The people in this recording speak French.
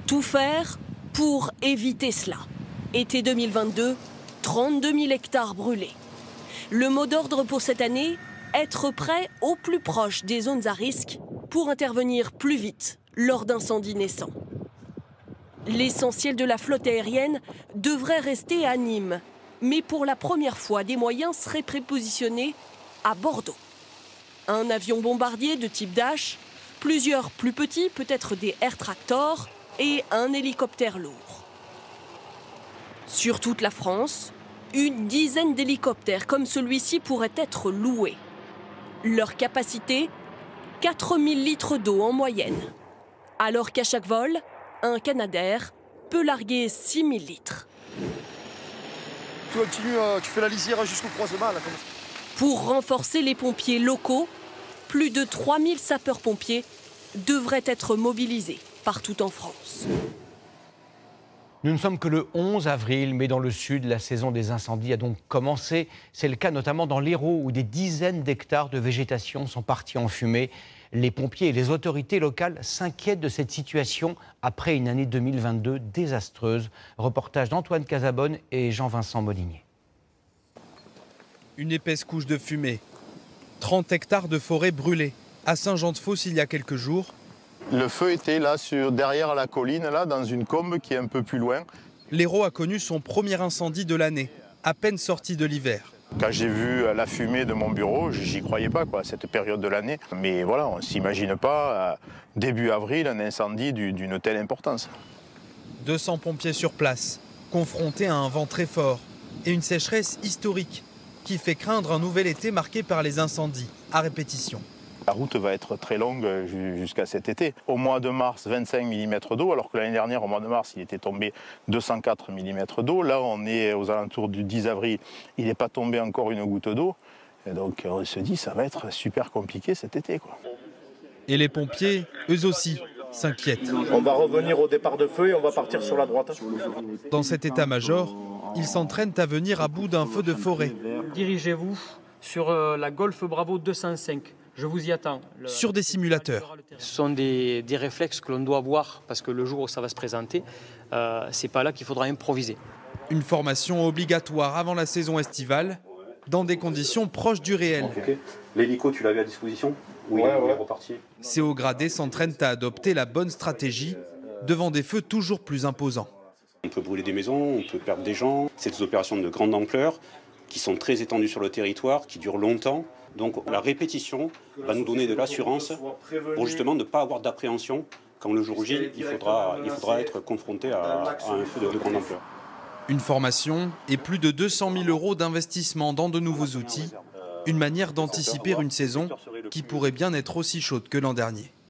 Tout faire pour éviter cela. Été 2022, 32 000 hectares brûlés. Le mot d'ordre pour cette année, être prêt au plus proche des zones à risque pour intervenir plus vite lors d'incendies naissants. L'essentiel de la flotte aérienne devrait rester à Nîmes, mais pour la première fois, des moyens seraient prépositionnés à Bordeaux. Un avion bombardier de type Dash, plusieurs plus petits, peut-être des Air Tractor, et un hélicoptère lourd. Sur toute la France, une dizaine d'hélicoptères comme celui-ci pourraient être loués. Leur capacité, 4000 litres d'eau en moyenne. Alors qu'à chaque vol, un Canadair peut larguer 6000 litres. Tu fais la lisière jusqu'au croisement. Là, Pour renforcer les pompiers locaux, plus de 3000 sapeurs-pompiers devraient être mobilisés partout en France. Nous ne sommes que le 11 avril, mais dans le sud, la saison des incendies a donc commencé. C'est le cas notamment dans l'Hérault, où des dizaines d'hectares de végétation sont partis en fumée. Les pompiers et les autorités locales s'inquiètent de cette situation après une année 2022 désastreuse. Reportage d'Antoine Casabonne et Jean-Vincent Molinier. Une épaisse couche de fumée. 30 hectares de forêt brûlés. À Saint-Jean-de-Fosse, il y a quelques jours. Le feu était là, derrière la colline, là, dans une combe qui est un peu plus loin. L'Hérault a connu son premier incendie de l'année, à peine sorti de l'hiver. Quand j'ai vu la fumée de mon bureau, j'y croyais pas, à cette période de l'année. Mais voilà, on ne s'imagine pas, début avril, un incendie d'une telle importance. 200 pompiers sur place, confrontés à un vent très fort et une sécheresse historique qui fait craindre un nouvel été marqué par les incendies à répétition. La route va être très longue jusqu'à cet été. Au mois de mars, 25 mm d'eau, alors que l'année dernière, au mois de mars, il était tombé 204 mm d'eau. Là, on est aux alentours du 10 avril, il n'est pas tombé encore une goutte d'eau. Et donc, on se dit, ça va être super compliqué cet été, Et les pompiers, eux aussi, s'inquiètent. on va revenir au départ de feu et on va partir sur la droite. Dans cet état-major, ils s'entraînent à venir à bout d'un feu de forêt. Dirigez-vous sur la Golf Bravo 205. Je vous y attends. Sur des simulateurs. Ce sont des réflexes que l'on doit avoir parce que le jour où ça va se présenter, c'est pas là qu'il faudra improviser. Une formation obligatoire avant la saison estivale, dans des conditions proches du réel. Okay. L'hélico, tu l'avais à disposition? Oui, il est reparti. Ces hauts gradés s'entraînent à adopter la bonne stratégie devant des feux toujours plus imposants. On peut brûler des maisons, on peut perdre des gens. C'est des opérations de grande ampleur qui sont très étendues sur le territoire, qui durent longtemps. Donc la répétition va nous donner de l'assurance pour justement ne pas avoir d'appréhension quand le jour J, il faudra être confronté à un feu de grande ampleur. Une formation et plus de 200 000 € d'investissement dans de nouveaux outils, une manière d'anticiper une saison qui pourrait bien être aussi chaude que l'an dernier.